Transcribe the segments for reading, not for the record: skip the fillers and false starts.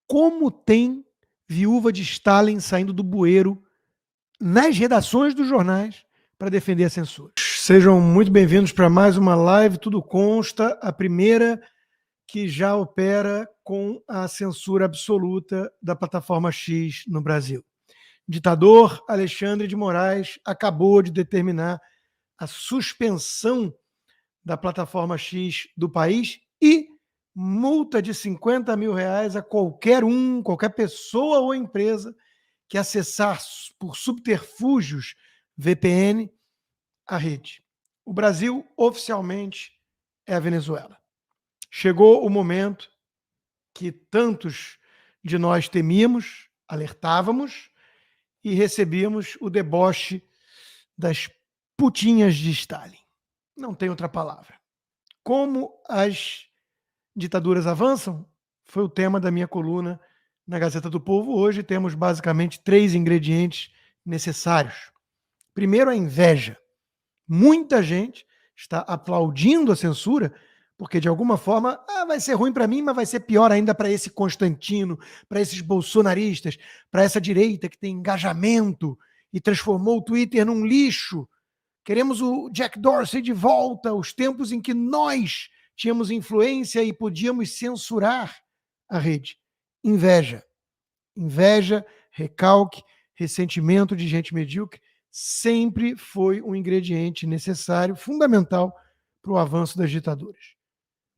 Como tem viúva de Stalin saindo do bueiro nas redações dos jornais para defender a censura. Sejam muito bem-vindos para mais uma live, tudo consta, a primeira que já opera com a censura absoluta da plataforma X no Brasil. Ditador Alexandre de Moraes acabou de determinar a suspensão da plataforma X do país e multa de R$50 mil a qualquer pessoa ou empresa que acessar por subterfúgios VPN a rede. O Brasil oficialmente é a Venezuela. Chegou o momento que tantos de nós temíamos, alertávamos e recebíamos o deboche das putinhas de Stalin. Não tem outra palavra. Como as ditaduras avançam? Foi o tema da minha coluna na Gazeta do Povo. Hoje temos basicamente 3 ingredientes necessários. Primeiro, a inveja. Muita gente está aplaudindo a censura porque, de alguma forma, vai ser ruim para mim, mas vai ser pior ainda para esse Constantino, para esses bolsonaristas, para essa direita que tem engajamento e transformou o Twitter num lixo. Queremos o Jack Dorsey de volta, os tempos em que nós tínhamos influência e podíamos censurar a rede. Inveja. Inveja, recalque, ressentimento de gente medíocre sempre foi um ingrediente necessário, fundamental para o avanço das ditaduras.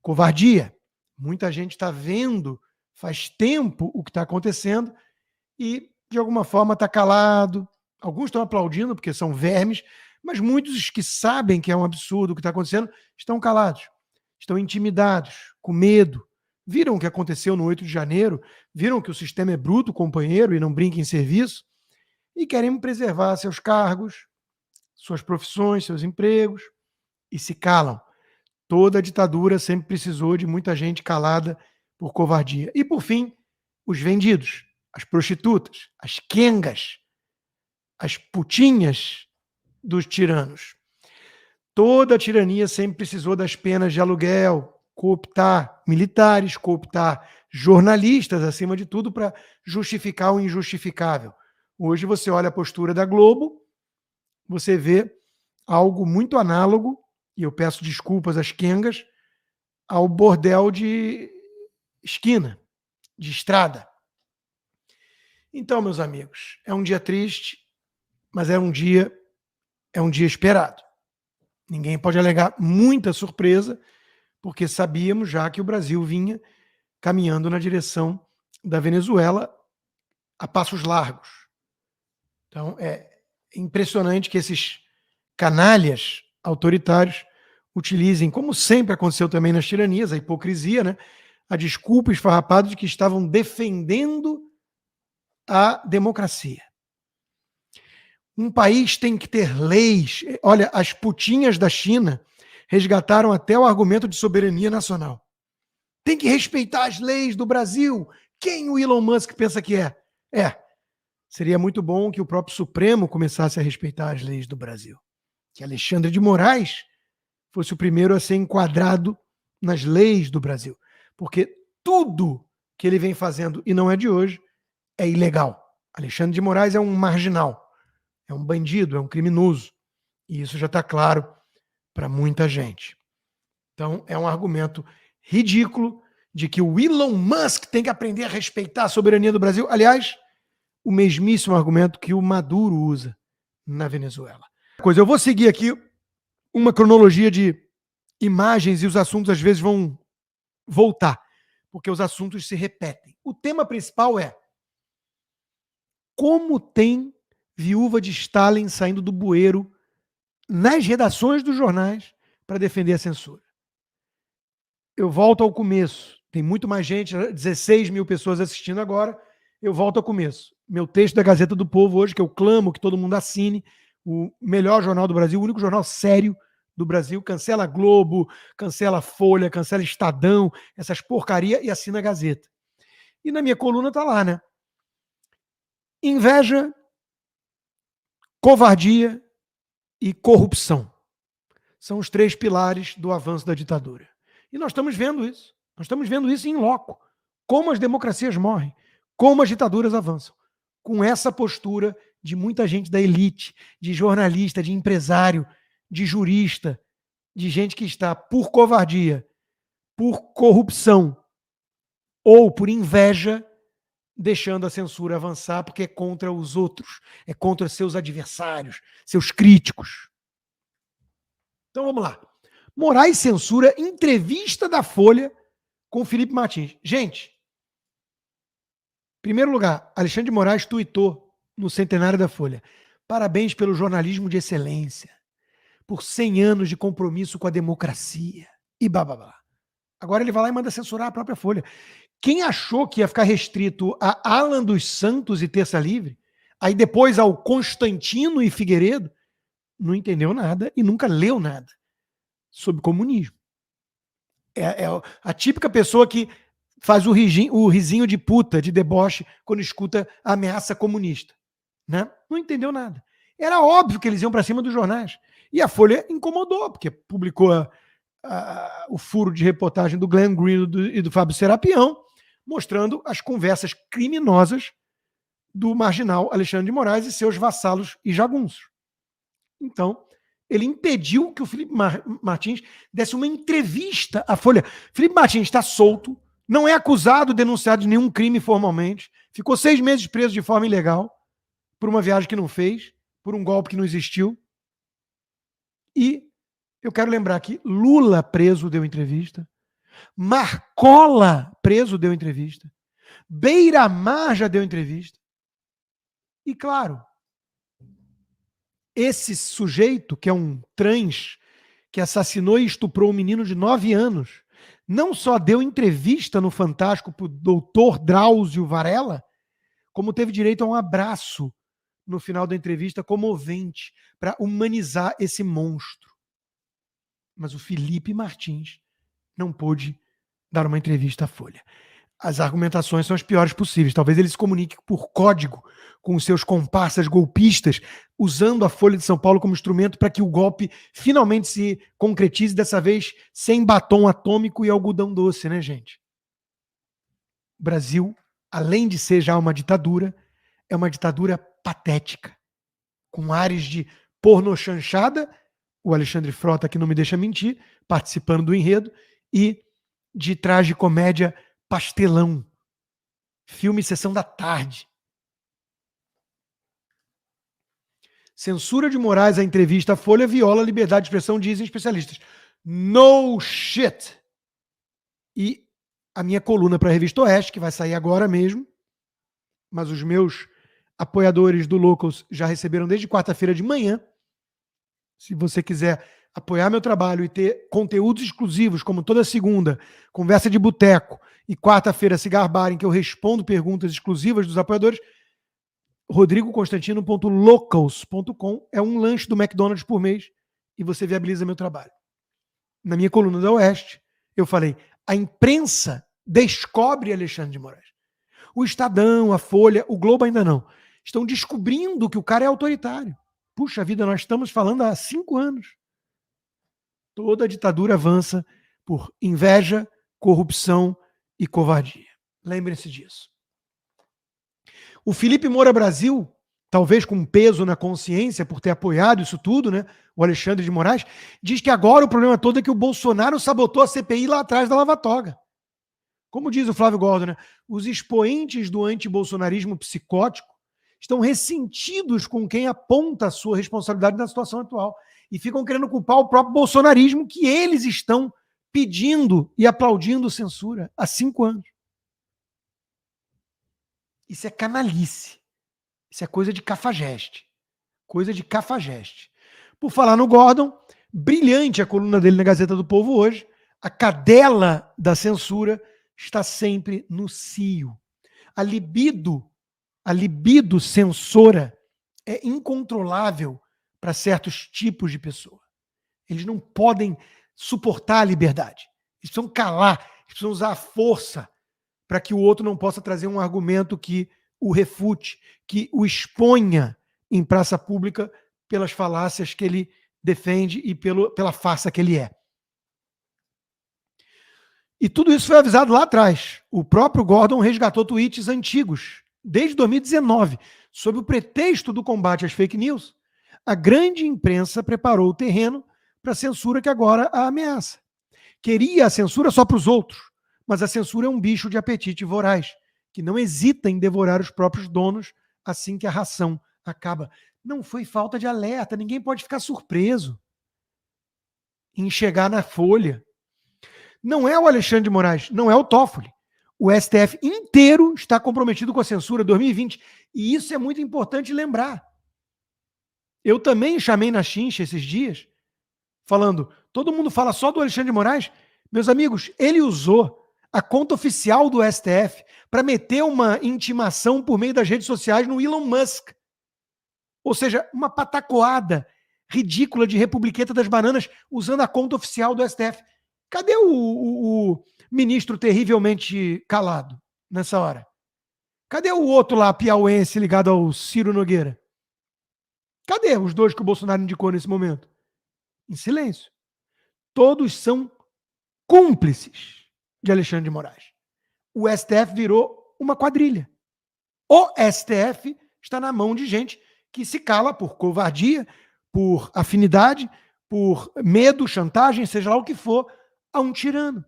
Covardia. Muita gente está vendo faz tempo o que está acontecendo e, de alguma forma, está calado. Alguns estão aplaudindo porque são vermes, mas muitos que sabem que é um absurdo o que está acontecendo estão calados, estão intimidados, com medo. Viram o que aconteceu no 8 de janeiro, viram que o sistema é bruto, companheiro, e não brinca em serviço, e querem preservar seus cargos, suas profissões, seus empregos, e se calam. Toda ditadura sempre precisou de muita gente calada por covardia. E, por fim, os vendidos, as prostitutas, as quengas, as putinhas dos tiranos. Toda tirania sempre precisou das penas de aluguel, cooptar militares, cooptar jornalistas, acima de tudo, para justificar o injustificável. Hoje você olha a postura da Globo, você vê algo muito análogo, e eu peço desculpas às quengas, ao bordel de esquina, de estrada. Então, meus amigos, é um dia triste, mas é um dia esperado. Ninguém pode alegar muita surpresa, porque sabíamos já que o Brasil vinha caminhando na direção da Venezuela a passos largos. Então, é impressionante que esses canalhas autoritários utilizem, como sempre aconteceu também nas tiranias, a hipocrisia, né? A desculpa esfarrapada de que estavam defendendo a democracia. Um país tem que ter leis. Olha, as putinhas da China resgataram até o argumento de soberania nacional. Tem que respeitar as leis do Brasil. Quem o Elon Musk pensa que é? Seria muito bom que o próprio Supremo começasse a respeitar as leis do Brasil. Que Alexandre de Moraes fosse o primeiro a ser enquadrado nas leis do Brasil. Porque tudo que ele vem fazendo, e não é de hoje, é ilegal. Alexandre de Moraes é um marginal. É um bandido, é um criminoso. E isso já está claro para muita gente. Então, é um argumento ridículo de que o Elon Musk tem que aprender a respeitar a soberania do Brasil. Aliás, o mesmíssimo argumento que o Maduro usa na Venezuela. Eu vou seguir aqui uma cronologia de imagens e os assuntos às vezes vão voltar, porque os assuntos se repetem. O tema principal é como tem viúva de Stalin saindo do bueiro nas redações dos jornais para defender a censura. Eu volto ao começo. Tem muito mais gente, 16 mil pessoas assistindo agora. Eu volto ao começo. Meu texto da Gazeta do Povo hoje, que eu clamo que todo mundo assine, o melhor jornal do Brasil, o único jornal sério do Brasil, cancela a Globo, cancela a Folha, cancela Estadão, essas porcaria e assina a Gazeta. E na minha coluna tá lá, né? Inveja, covardia e corrupção. São os 3 pilares do avanço da ditadura. E nós estamos vendo isso. Nós estamos vendo isso em loco. como as democracias morrem, como as ditaduras avançam. Com essa postura de muita gente da elite, de jornalista, de empresário, de jurista, de gente que está por covardia, por corrupção ou por inveja, deixando a censura avançar porque é contra os outros, é contra seus adversários, seus críticos. Então vamos lá. Moraes censura entrevista da Folha com Felipe Martins. Gente, em primeiro lugar, Alexandre de Moraes tuitou no centenário da Folha: parabéns pelo jornalismo de excelência, por 100 anos de compromisso com a democracia e bababá. Agora ele vai lá e manda censurar a própria Folha. Quem achou que ia ficar restrito a Alan dos Santos e Terça Livre, aí depois ao Constantino e Figueiredo, não entendeu nada e nunca leu nada sobre comunismo. É a típica pessoa que faz o risinho de puta, de deboche, quando escuta a ameaça comunista. Né? Não entendeu nada. Era óbvio que eles iam para cima dos jornais. E a Folha incomodou, porque publicou o furo de reportagem do Glenn Green e do Fábio Serapião, mostrando as conversas criminosas do marginal Alexandre de Moraes e seus vassalos e jagunços. Então, ele impediu que o Felipe Martins desse uma entrevista à Folha. Felipe Martins está solto, não é acusado, denunciado de nenhum crime formalmente, ficou 6 meses preso de forma ilegal, por uma viagem que não fez, por um golpe que não existiu. E eu quero lembrar que Lula preso deu entrevista, Marcola preso deu entrevista, Beiramar já deu entrevista. E claro, esse sujeito, que é um trans, que assassinou e estuprou um menino de 9 anos, não só deu entrevista no Fantástico para o doutor Drauzio Varela, como teve direito a um abraço no final da entrevista comovente para humanizar esse monstro. Mas o Felipe Martins não pôde dar uma entrevista à Folha. As argumentações são as piores possíveis. Talvez ele se comunique por código com os seus comparsas golpistas, usando a Folha de São Paulo como instrumento para que o golpe finalmente se concretize, dessa vez sem batom atômico e algodão doce, né, gente? O Brasil, além de ser já uma ditadura, é uma ditadura patética, com ares de pornochanchada, o Alexandre Frota, que não me deixa mentir, participando do enredo, e de tragicomédia pastelão. Filme Sessão da Tarde. Censura de Moraes à entrevista à Folha viola a liberdade de expressão, dizem especialistas. No shit! E a minha coluna para a Revista Oeste, que vai sair agora mesmo, mas os meus apoiadores do Locals já receberam desde quarta-feira de manhã. Se você quiser apoiar meu trabalho e ter conteúdos exclusivos, como toda segunda, conversa de boteco, e quarta-feira se garbarem que eu respondo perguntas exclusivas dos apoiadores, rodrigoconstantino.locals.com é um lanche do McDonald's por mês e você viabiliza meu trabalho. Na minha coluna da Oeste, eu falei, a imprensa descobre Alexandre de Moraes. O Estadão, a Folha, o Globo ainda não. Estão descobrindo que o cara é autoritário. Puxa vida, nós estamos falando há 5 anos. Toda ditadura avança por inveja, corrupção e covardia. Lembrem-se disso. O Felipe Moura Brasil, talvez com peso na consciência por ter apoiado isso tudo, né? O Alexandre de Moraes, diz que agora o problema todo é que o Bolsonaro sabotou a CPI lá atrás da Lava Toga. Como diz o Flávio Gordon, né? Os expoentes do antibolsonarismo psicótico estão ressentidos com quem aponta a sua responsabilidade na situação atual e ficam querendo culpar o próprio bolsonarismo que eles estão pedindo e aplaudindo censura há 5 anos. Isso é canalice. Isso é coisa de cafajeste. Coisa de cafajeste. Por falar no Gordon, brilhante a coluna dele na Gazeta do Povo hoje, a cadela da censura está sempre no cio. A libido censora é incontrolável para certos tipos de pessoa. Eles não podem suportar a liberdade. Eles precisam calar, eles precisam usar a força para que o outro não possa trazer um argumento que o refute, que o exponha em praça pública pelas falácias que ele defende e pela farsa que ele é. E tudo isso foi avisado lá atrás. O próprio Gordon resgatou tweets antigos, desde 2019, sob o pretexto do combate às fake news. A grande imprensa preparou o terreno para a censura que agora a ameaça. Queria a censura só para os outros, mas a censura é um bicho de apetite voraz, que não hesita em devorar os próprios donos assim que a ração acaba. Não foi falta de alerta, ninguém pode ficar surpreso em chegar na Folha. Não é o Alexandre de Moraes, não é o Toffoli. O STF inteiro está comprometido com a censura 2020. E isso é muito importante lembrar. Eu também chamei na chincha esses dias, falando, todo mundo fala só do Alexandre de Moraes. Meus amigos, ele usou a conta oficial do STF para meter uma intimação por meio das redes sociais no Elon Musk. Ou seja, uma patacoada ridícula de republiqueta das bananas usando a conta oficial do STF. Cadê o ministro terrivelmente calado nessa hora? Cadê o outro lá, piauense, ligado ao Ciro Nogueira? Cadê os dois que o Bolsonaro indicou nesse momento? Em silêncio. Todos são cúmplices de Alexandre de Moraes. O STF virou uma quadrilha. O STF está na mão de gente que se cala por covardia, por afinidade, por medo, chantagem, seja lá o que for, a um tirano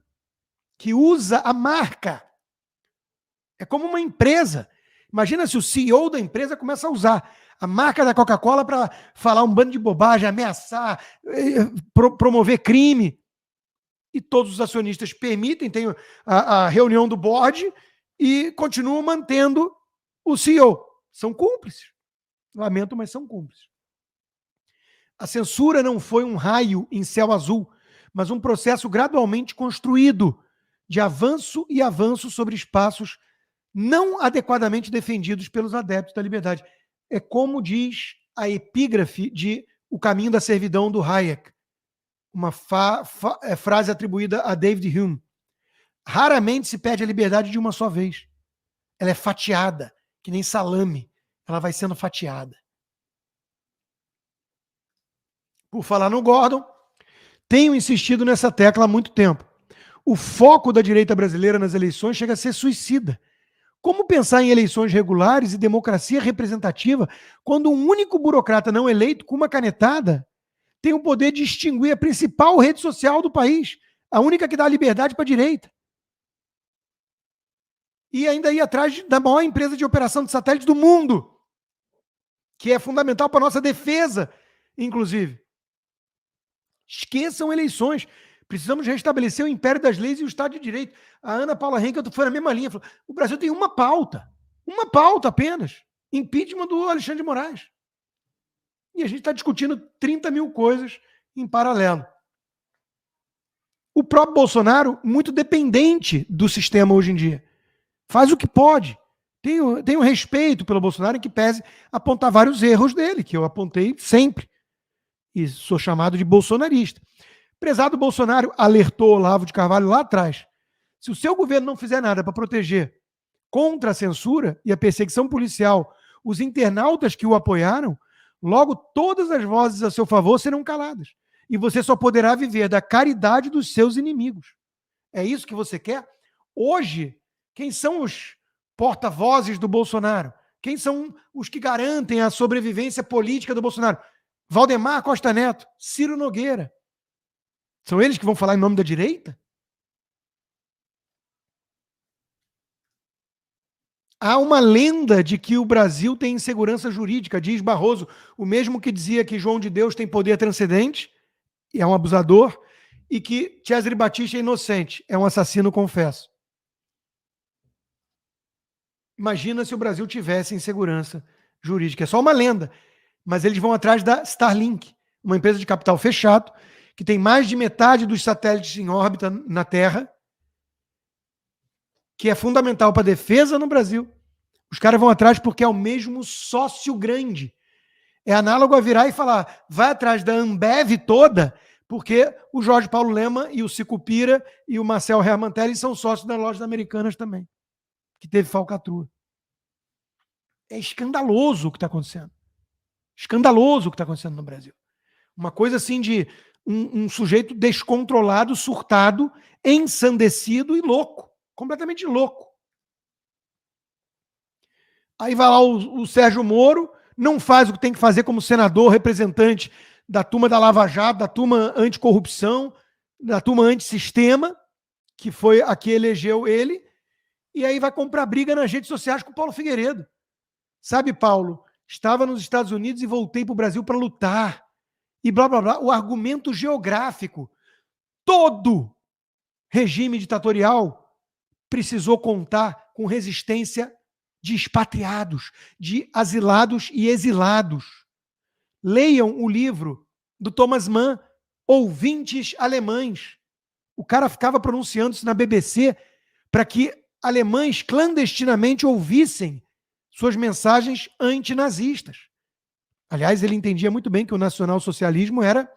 que usa a marca. É como uma empresa. Imagina se o CEO da empresa começa a usar a marca da Coca-Cola para falar um bando de bobagem, ameaçar, promover crime. E todos os acionistas permitem, tem a reunião do board e continuam mantendo o CEO. São cúmplices. Lamento, mas são cúmplices. A censura não foi um raio em céu azul, mas um processo gradualmente construído de avanço e avanço sobre espaços não adequadamente defendidos pelos adeptos da liberdade. É como diz a epígrafe de O Caminho da Servidão, do Hayek, uma frase atribuída a David Hume. Raramente se perde a liberdade de uma só vez. Ela é fatiada, que nem salame. Ela vai sendo fatiada. Por falar no Gordon, tenho insistido nessa tecla há muito tempo. O foco da direita brasileira nas eleições chega a ser suicida. Como pensar em eleições regulares e democracia representativa quando um único burocrata não eleito, com uma canetada, tem o poder de extinguir a principal rede social do país, a única que dá liberdade para a direita? E ainda ir atrás da maior empresa de operação de satélite do mundo, que é fundamental para a nossa defesa, inclusive. Esqueçam eleições. Precisamos restabelecer o império das leis e o Estado de Direito. A Ana Paula Henkel foi na mesma linha. Falou, o Brasil tem uma pauta apenas. Impeachment do Alexandre de Moraes. E a gente está discutindo 30 mil coisas em paralelo. O próprio Bolsonaro, muito dependente do sistema hoje em dia. Faz o que pode. Tenho respeito pelo Bolsonaro, em que pese apontar vários erros dele, que eu apontei sempre. E sou chamado de bolsonarista. Prezado Bolsonaro alertou Olavo de Carvalho lá atrás. Se o seu governo não fizer nada para proteger contra a censura e a perseguição policial os internautas que o apoiaram, logo todas as vozes a seu favor serão caladas. E você só poderá viver da caridade dos seus inimigos. É isso que você quer? Hoje, quem são os porta-vozes do Bolsonaro? Quem são os que garantem a sobrevivência política do Bolsonaro? Valdemar Costa Neto, Ciro Nogueira. São eles que vão falar em nome da direita? Há uma lenda de que o Brasil tem insegurança jurídica, diz Barroso, o mesmo que dizia que João de Deus tem poder transcendente, e é um abusador, e que Cesare Battisti é inocente, é um assassino, confesso. Imagina se o Brasil tivesse insegurança jurídica. É só uma lenda. Mas eles vão atrás da Starlink, uma empresa de capital fechado, que tem mais de metade dos satélites em órbita na Terra, que é fundamental para a defesa no Brasil. Os caras vão atrás porque é o mesmo sócio grande. É análogo a virar e falar, vai atrás da Ambev toda, porque o Jorge Paulo Lema e o Sicupira e o Marcel Hermantelli são sócios das lojas americanas também, que teve falcatrua. É escandaloso o que está acontecendo. Escandaloso o que está acontecendo no Brasil. Uma coisa assim de um sujeito descontrolado, surtado, ensandecido e louco. Completamente louco. Aí vai lá o Sérgio Moro, não faz o que tem que fazer como senador, representante da turma da Lava Jato, da turma anticorrupção, da turma antissistema, que foi a que elegeu ele, e aí vai comprar briga nas redes sociais com o Paulo Figueiredo. Sabe, Paulo, estava nos Estados Unidos e voltei para o Brasil para lutar. E blá, blá, blá. O argumento geográfico. Todo regime ditatorial precisou contar com resistência de expatriados, de asilados e exilados. Leiam o livro do Thomas Mann, Ouvintes Alemães. O cara ficava pronunciando isso na BBC para que alemães clandestinamente ouvissem suas mensagens antinazistas. Aliás, ele entendia muito bem que o nacionalsocialismo era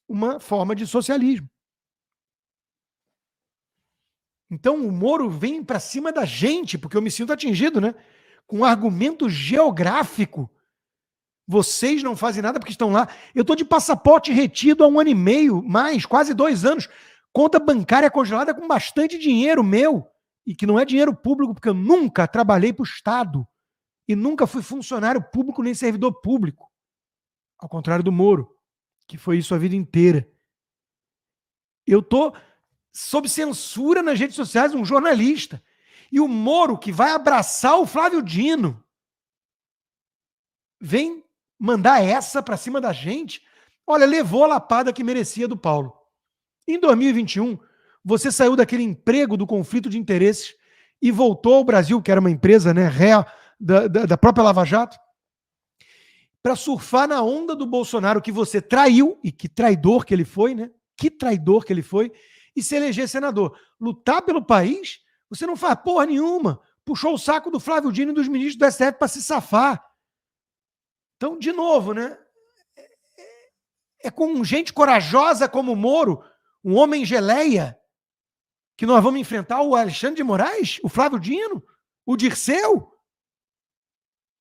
uma forma de socialismo. Então o Moro vem para cima da gente, porque eu me sinto atingido, né? Com um argumento geográfico. Vocês não fazem nada porque estão lá. Eu estou de passaporte retido há 1 ano e meio, mais, quase 2 anos. Conta bancária congelada com bastante dinheiro meu. E que não é dinheiro público, porque eu nunca trabalhei para o Estado. E nunca fui funcionário público nem servidor público. Ao contrário do Moro, que foi isso a vida inteira. Eu estou sob censura nas redes sociais, um jornalista. E o Moro, que vai abraçar o Flávio Dino, vem mandar essa para cima da gente. Olha, levou a lapada que merecia do Paulo. Em 2021, você saiu daquele emprego do conflito de interesses e voltou ao Brasil, que era uma empresa, né, réu da própria Lava Jato, para surfar na onda do Bolsonaro que você traiu, e que traidor que ele foi, né? Que traidor que ele foi, e se eleger senador. Lutar pelo país, você não faz porra nenhuma. Puxou o saco do Flávio Dino e dos ministros do STF para se safar. Então, de novo, né? É com gente corajosa como o Moro, um homem geleia, que nós vamos enfrentar o Alexandre de Moraes, o Flávio Dino, o Dirceu.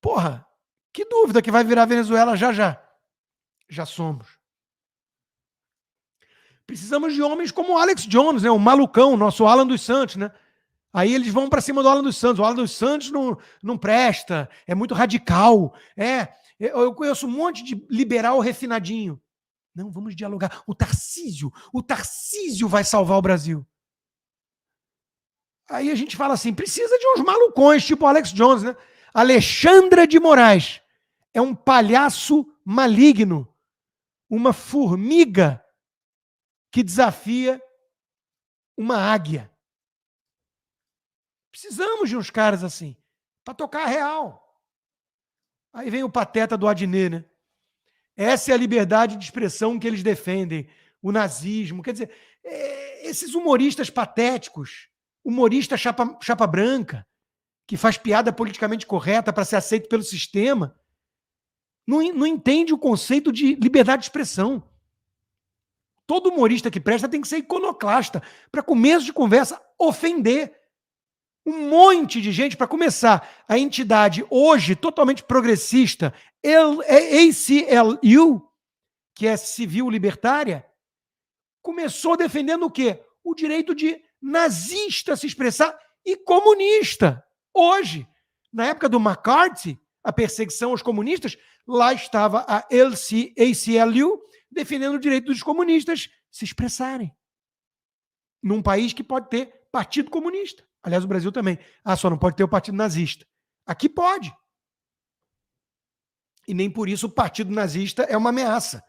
Porra, que dúvida que vai virar Venezuela já já. Já somos. Precisamos de homens como o Alex Jones, né? O malucão, o nosso Alan dos Santos, né? Aí eles vão para cima do Alan dos Santos. O Alan dos Santos não presta, é muito radical. Eu conheço um monte de liberal refinadinho. Não, vamos dialogar. O Tarcísio vai salvar o Brasil. Aí a gente fala assim, precisa de uns malucões, tipo o Alex Jones, né? Alexandra de Moraes é um palhaço maligno, uma formiga que desafia uma águia. Precisamos de uns caras assim, para tocar a real. Aí vem o pateta do Adnet, né? Essa é a liberdade de expressão que eles defendem, o nazismo. Quer dizer, esses humoristas patéticos, humorista chapa branca, que faz piada politicamente correta para ser aceito pelo sistema, não entende o conceito de liberdade de expressão. Todo humorista que presta tem que ser iconoclasta, para começo de conversa ofender um monte de gente. Para começar, a entidade hoje totalmente progressista, ACLU, que é civil libertária, começou defendendo o quê? O direito de nazista se expressar e comunista. Hoje, na época do McCarthy, a perseguição aos comunistas, lá estava a ACLU defendendo o direito dos comunistas se expressarem. Num país que pode ter partido comunista. Aliás, o Brasil também. Só não pode ter o partido nazista. Aqui pode. E nem por isso o partido nazista é uma ameaça.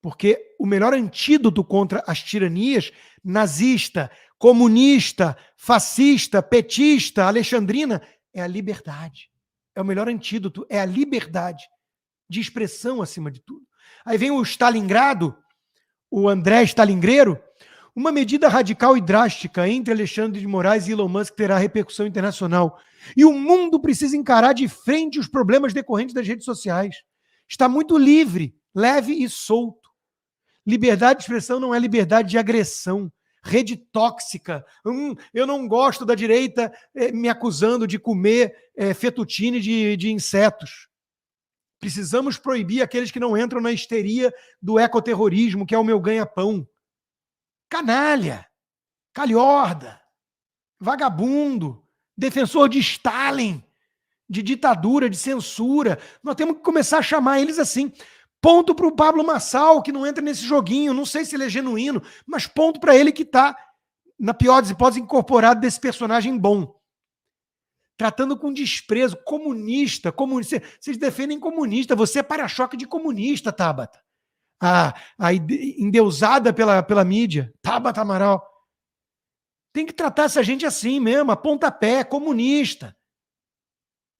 Porque o melhor antídoto contra as tiranias nazista, comunista, fascista, petista, alexandrina, é a liberdade. É o melhor antídoto, é a liberdade de expressão acima de tudo. Aí vem o Stalingrado, o André Stalingreiro, uma medida radical e drástica entre Alexandre de Moraes e Elon Musk terá repercussão internacional. E o mundo precisa encarar de frente os problemas decorrentes das redes sociais. Está muito livre, leve e solto. Liberdade de expressão não é liberdade de agressão. Rede tóxica. Eu não gosto da direita me acusando de comer fettuccine de insetos. Precisamos proibir aqueles que não entram na histeria do ecoterrorismo, que é o meu ganha-pão. Canalha, calhorda, vagabundo, defensor de Stalin, de ditadura, de censura. Nós temos que começar a chamar eles assim. Ponto para o Pablo Marçal, que não entra nesse joguinho. Não sei se ele é genuíno, mas ponto para ele que está, na pior das hipóteses, incorporado desse personagem bom. Tratando com desprezo, comunista. Vocês defendem comunista. Você é para-choque de comunista, Tabata. A endeusada pela mídia, Tabata Amaral. Tem que tratar essa gente assim mesmo, a pontapé, comunista.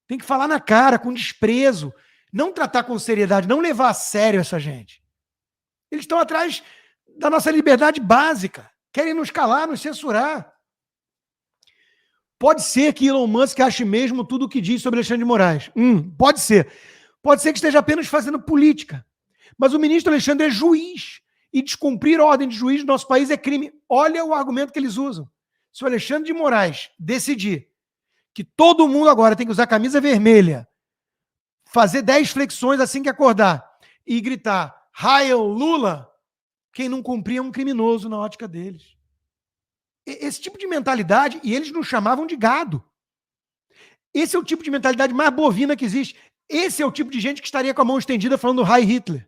Tem que falar na cara, com desprezo. Não tratar com seriedade, não levar a sério essa gente. Eles estão atrás da nossa liberdade básica. Querem nos calar, nos censurar. Pode ser que Elon Musk ache mesmo tudo o que diz sobre Alexandre de Moraes. Pode ser. Pode ser que esteja apenas fazendo política. Mas o ministro Alexandre é juiz. E descumprir a ordem de juiz no nosso país é crime. Olha o argumento que eles usam. Se o Alexandre de Moraes decidir que todo mundo agora tem que usar camisa vermelha, fazer 10 flexões assim que acordar e gritar Hail Lula, quem não cumprir é um criminoso na ótica deles. Esse tipo de mentalidade, e eles nos chamavam de gado. Esse é o tipo de mentalidade mais bovina que existe. Esse é o tipo de gente que estaria com a mão estendida falando Heil Hitler.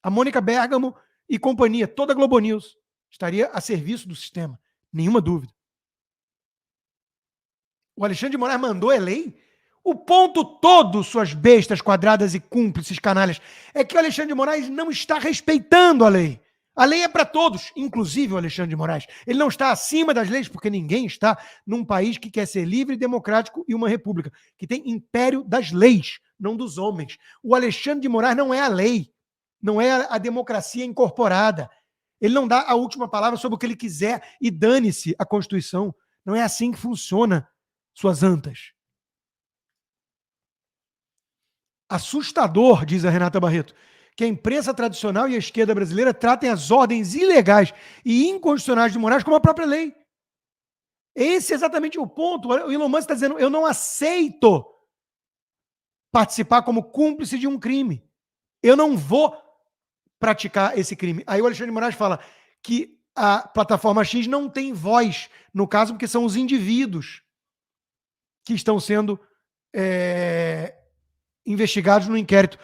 A Mônica Bergamo e companhia, toda a Globo News, estaria a serviço do sistema. Nenhuma dúvida. O Alexandre de Moraes mandou é lei? O ponto todo, suas bestas quadradas e cúmplices canalhas, é que o Alexandre de Moraes não está respeitando a lei. A lei é para todos, inclusive o Alexandre de Moraes. Ele não está acima das leis, porque ninguém está num país que quer ser livre, democrático e uma república, que tem império das leis, não dos homens. O Alexandre de Moraes não é a lei, não é a democracia incorporada. Ele não dá a última palavra sobre o que ele quiser e dane-se a Constituição. Não é assim que funciona, suas antas. Assustador, diz a Renata Barreto, que a imprensa tradicional e a esquerda brasileira tratem as ordens ilegais e inconstitucionais de Moraes como a própria lei. Esse é exatamente o ponto. O Elon Musk está dizendo, eu não aceito participar como cúmplice de um crime. Eu não vou praticar esse crime. Aí o Alexandre de Moraes fala que a plataforma X não tem voz, no caso, porque são os indivíduos que estão sendo investigados no inquérito,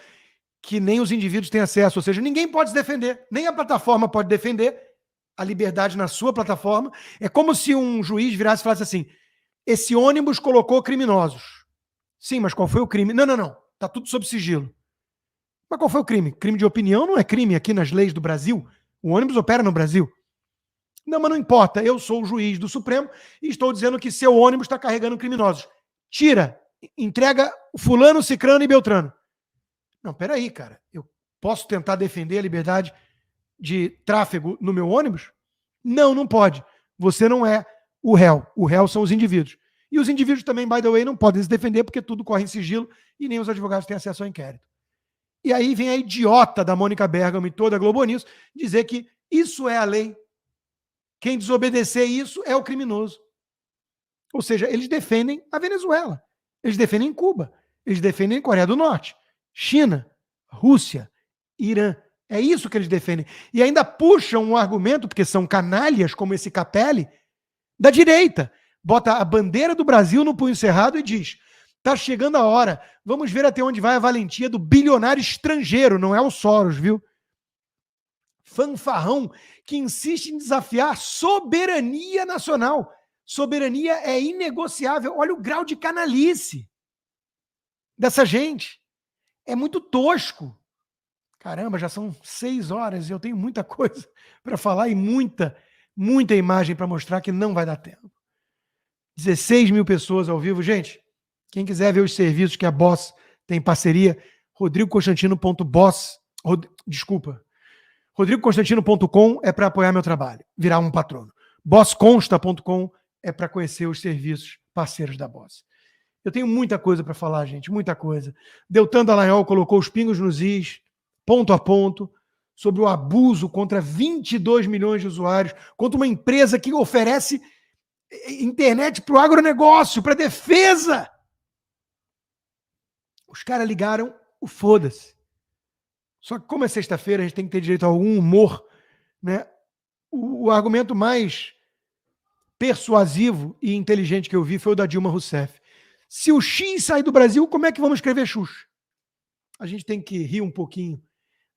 que nem os indivíduos têm acesso, ou seja, ninguém pode se defender, nem a plataforma pode defender a liberdade na sua plataforma. É como se um juiz virasse e falasse assim, esse ônibus colocou criminosos. Sim, mas qual foi o crime? Não, tá tudo sob sigilo. Mas qual foi o crime? Crime de opinião não é crime aqui nas leis do Brasil? O ônibus opera no Brasil. Não, mas não importa, eu sou o juiz do Supremo e estou dizendo que seu ônibus está carregando criminosos. Tira, entrega o fulano, cicrano e beltrano. Não, peraí, cara. Eu posso tentar defender a liberdade de tráfego no meu ônibus? Não, não pode. Você não é o réu. O réu são os indivíduos. E os indivíduos também, by the way, não podem se defender porque tudo corre em sigilo e nem os advogados têm acesso ao inquérito. E aí vem a idiota da Mônica Bergamo e toda a Globo News dizer que isso é a lei. Quem desobedecer isso é o criminoso. Ou seja, eles defendem a Venezuela. Eles defendem Cuba. Eles defendem a Coreia do Norte. China, Rússia, Irã. É isso que eles defendem. E ainda puxam um argumento, porque são canalhas como esse Capelli, da direita. Bota a bandeira do Brasil no punho cerrado e diz, tá chegando a hora, vamos ver até onde vai a valentia do bilionário estrangeiro, não é o Soros, viu? Fanfarrão que insiste em desafiar a soberania nacional. Soberania é inegociável. Olha o grau de canalice dessa gente. É muito tosco. Caramba, já são 6 horas e eu tenho muita coisa para falar e muita imagem para mostrar que não vai dar tempo. 16 mil pessoas ao vivo. Gente, quem quiser ver os serviços que a Boss tem em parceria, rodrigoconstantino.com é para apoiar meu trabalho, virar um patrono. bossconsta.com é para conhecer os serviços parceiros da Boss. Eu tenho muita coisa para falar, gente, muita coisa. Deltan Dallagnol colocou os pingos nos is, ponto a ponto, sobre o abuso contra 22 milhões de usuários, contra uma empresa que oferece internet para o agronegócio, para defesa. Os caras ligaram o foda-se. Só que como é sexta-feira, a gente tem que ter direito a algum humor, né? O argumento mais persuasivo e inteligente que eu vi foi o da Dilma Rousseff. Se o X sair do Brasil, como é que vamos escrever Xuxa? A gente tem que rir um pouquinho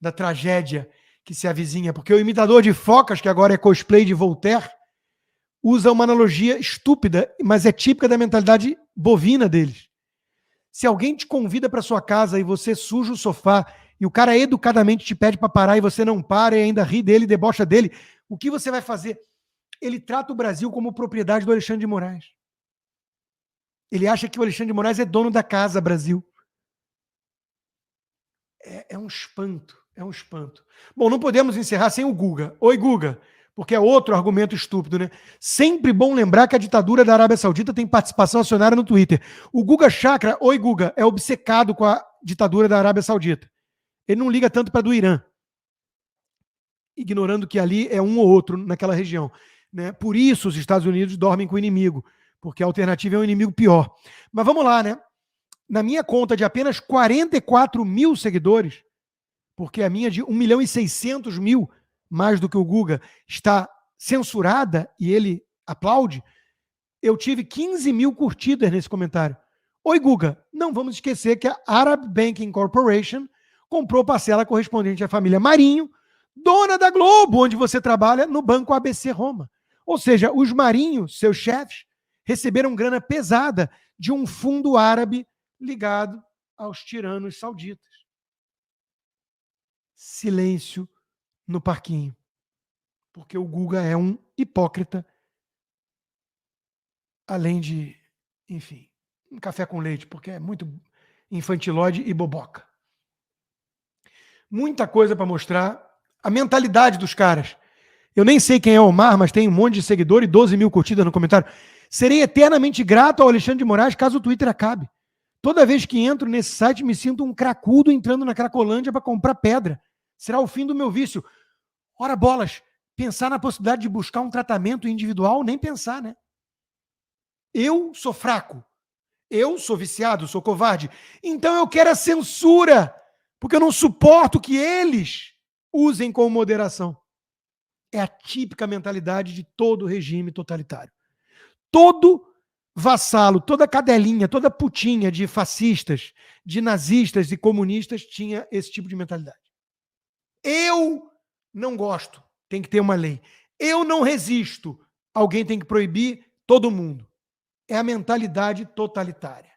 da tragédia que se avizinha, porque o imitador de focas, que agora é cosplay de Voltaire, usa uma analogia estúpida, mas é típica da mentalidade bovina deles. Se alguém te convida para sua casa e você suja o sofá e o cara educadamente te pede para parar e você não para e ainda ri dele, debocha dele, o que você vai fazer? Ele trata o Brasil como propriedade do Alexandre de Moraes. Ele acha que o Alexandre de Moraes é dono da casa Brasil. É um espanto, é um espanto. Bom, não podemos encerrar sem o Guga. Oi, Guga, porque é outro argumento estúpido, né? Sempre bom lembrar que a ditadura da Arábia Saudita tem participação acionária no Twitter. O Guga Chakra, oi, Guga, é obcecado com a ditadura da Arábia Saudita. Ele não liga tanto para a do Irã, ignorando que ali é um ou outro naquela região. Né? Por isso os Estados Unidos dormem com o inimigo, porque a alternativa é um inimigo pior. Mas vamos lá, né? Na minha conta de apenas 44 mil seguidores, porque a minha de 1.600.000, mais do que o Guga, está censurada e ele aplaude, eu tive 15 mil curtidas nesse comentário. Oi, Guga, não vamos esquecer que a Arab Banking Corporation comprou parcela correspondente à família Marinho, dona da Globo, onde você trabalha, no Banco ABC Roma. Ou seja, os Marinho, seus chefes, receberam grana pesada de um fundo árabe ligado aos tiranos sauditas. Silêncio no parquinho. Porque o Guga é um hipócrita, além de, enfim, um café com leite, porque é muito infantilóide e boboca. Muita coisa para mostrar. A mentalidade dos caras. Eu nem sei quem é o Omar, mas tem um monte de seguidor e 12 mil curtidas no comentário. Serei eternamente grato ao Alexandre de Moraes caso o Twitter acabe. Toda vez que entro nesse site, me sinto um cracudo entrando na Cracolândia para comprar pedra. Será o fim do meu vício. Ora bolas, pensar na possibilidade de buscar um tratamento individual, nem pensar, né? Eu sou fraco. Eu sou viciado, sou covarde. Então eu quero a censura, porque eu não suporto que eles usem com moderação. É a típica mentalidade de todo regime totalitário. Todo vassalo, toda cadelinha, toda putinha de fascistas, de nazistas e comunistas tinha esse tipo de mentalidade. Eu não gosto, tem que ter uma lei. Eu não resisto, alguém tem que proibir todo mundo. É a mentalidade totalitária.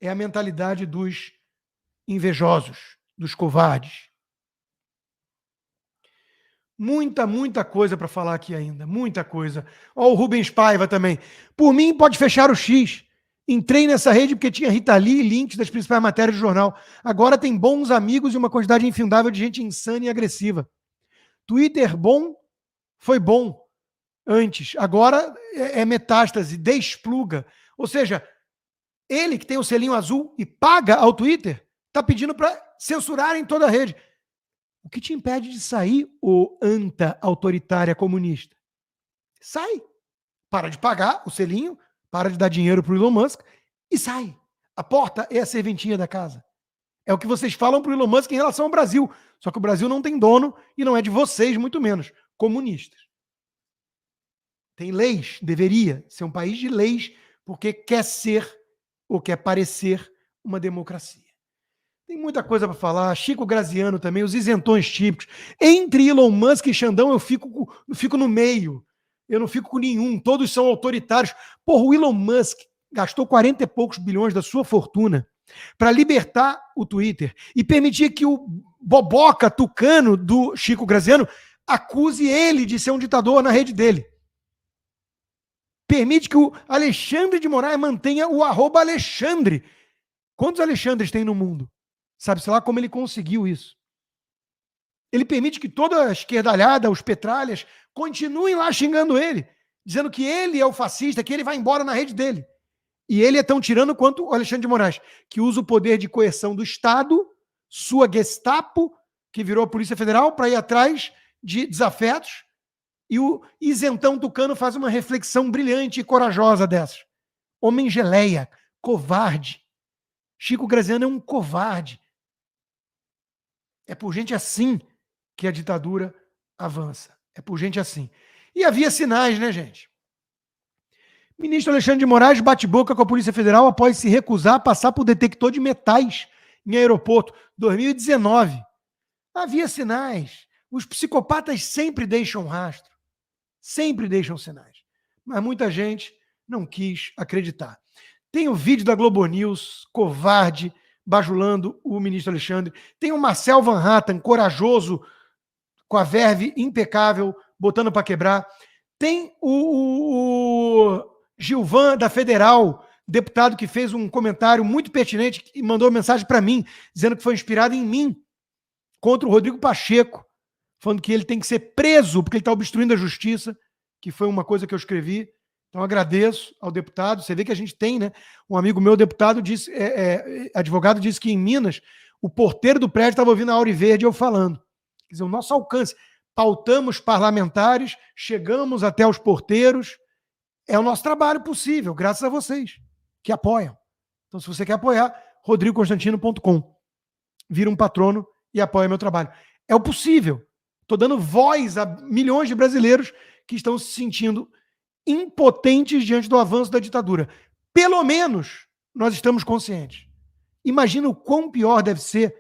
É a mentalidade dos invejosos, dos covardes. Muita coisa para falar aqui ainda. Muita coisa. Ó, o Rubens Paiva também. Por mim, pode fechar o X. Entrei nessa rede porque tinha Rita Lee e links das principais matérias do jornal. Agora tem bons amigos e uma quantidade infindável de gente insana e agressiva. Twitter bom foi bom antes. Agora é metástase, despluga. Ou seja, ele que tem o selinho azul e paga ao Twitter, está pedindo para censurarem toda a rede. O que te impede de sair, ô anta autoritária comunista? Sai. Para de pagar o selinho, para de dar dinheiro para o Elon Musk e sai. A porta é a serventinha da casa. É o que vocês falam para o Elon Musk em relação ao Brasil. Só que o Brasil não tem dono e não é de vocês, muito menos, comunistas. Tem leis, deveria ser um país de leis, porque quer ser ou quer parecer uma democracia. Tem muita coisa para falar. Chico Graziano também, os isentões típicos. Entre Elon Musk e Xandão, eu fico no meio. Eu não fico com nenhum. Todos são autoritários. Porra, o Elon Musk gastou 40 e poucos bilhões da sua fortuna para libertar o Twitter e permitir que o boboca tucano do Chico Graziano acuse ele de ser um ditador na rede dele. Permite que o Alexandre de Moraes mantenha o @Alexandre. Quantos Alexandres tem no mundo? Sabe-se lá como ele conseguiu isso. Ele permite que toda a esquerdalhada, os petralhas, continuem lá xingando ele, dizendo que ele é o fascista, que ele vai embora na rede dele. E ele é tão tirano quanto o Alexandre de Moraes, que usa o poder de coerção do Estado, sua Gestapo, que virou a Polícia Federal, para ir atrás de desafetos. E o isentão tucano faz uma reflexão brilhante e corajosa dessas. Homem geleia, covarde. Chico Graziano é um covarde. É por gente assim que a ditadura avança. É por gente assim. E havia sinais, né, gente? Ministro Alexandre de Moraes bate boca com a Polícia Federal após se recusar a passar por detector de metais em aeroporto. 2019. Havia sinais. Os psicopatas sempre deixam rastro. Sempre deixam sinais. Mas muita gente não quis acreditar. Tem o vídeo da Globo News, covarde, bajulando o ministro Alexandre. Tem o Marcel Van Hatten, corajoso, com a verve impecável, botando para quebrar. Tem o Gilvan, da Federal, deputado que fez um comentário muito pertinente e mandou uma mensagem para mim, dizendo que foi inspirado em mim, contra o Rodrigo Pacheco, falando que ele tem que ser preso porque ele está obstruindo a justiça, que foi uma coisa que eu escrevi. Então, agradeço ao deputado. Você vê que a gente tem, né? Um amigo meu, deputado, disse, advogado, disse que em Minas, o porteiro do prédio estava ouvindo a Auri Verde eu falando. Quer dizer, o nosso alcance. Pautamos parlamentares, chegamos até os porteiros. É o nosso trabalho possível, graças a vocês, que apoiam. Então, se você quer apoiar, rodrigoconstantino.com. Vira um patrono e apoia meu trabalho. É o possível. Estou dando voz a milhões de brasileiros que estão se sentindo impotentes diante do avanço da ditadura. Pelo menos nós estamos conscientes. Imagina o quão pior deve ser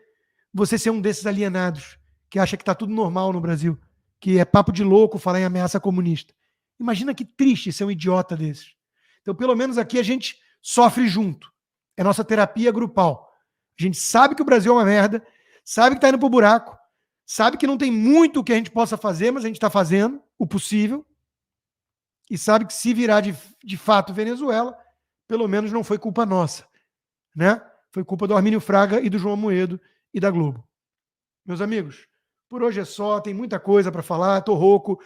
você ser um desses alienados que acha que está tudo normal no Brasil, que é papo de louco falar em ameaça comunista. Imagina que triste ser um idiota desses. Então, pelo menos aqui a gente sofre junto. É nossa terapia grupal. A gente sabe que o Brasil é uma merda, sabe que está indo para o buraco, sabe que não tem muito o que a gente possa fazer, mas a gente está fazendo o possível. E sabe que se virar de fato Venezuela, pelo menos não foi culpa nossa, né? Foi culpa do Armínio Fraga e do João Amoedo e da Globo. Meus amigos, por hoje é só, tem muita coisa para falar, tô rouco,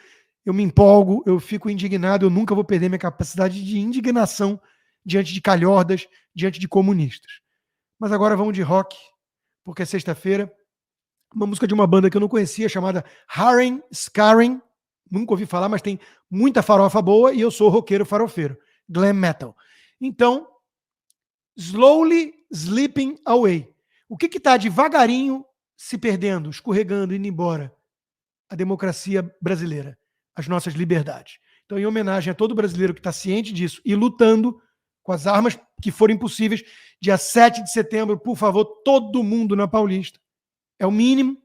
eu me empolgo, eu fico indignado, eu nunca vou perder minha capacidade de indignação diante de calhordas, diante de comunistas. Mas agora vamos de rock, porque é sexta-feira, uma música de uma banda que eu não conhecia, chamada Harem Scarring. Nunca ouvi falar, mas tem muita farofa boa e eu sou roqueiro farofeiro. Glam metal. Então, Slowly Slipping Away. O que está devagarinho se perdendo, escorregando, indo embora? A democracia brasileira, as nossas liberdades. Então, em homenagem a todo brasileiro que está ciente disso e lutando com as armas que forem possíveis, dia 7 de setembro, por favor, todo mundo na Paulista. É o mínimo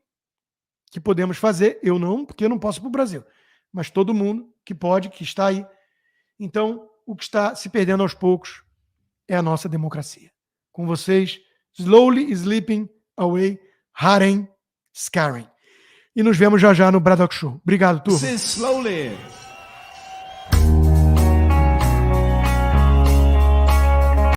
que podemos fazer. Eu não, porque eu não posso ir para o Brasil. Mas todo mundo que pode, que está aí. Então, o que está se perdendo aos poucos é a nossa democracia. Com vocês, Slowly Slipping Away, Harem Scarring. E nos vemos já já no Braddock Show. Obrigado, turma. Slowly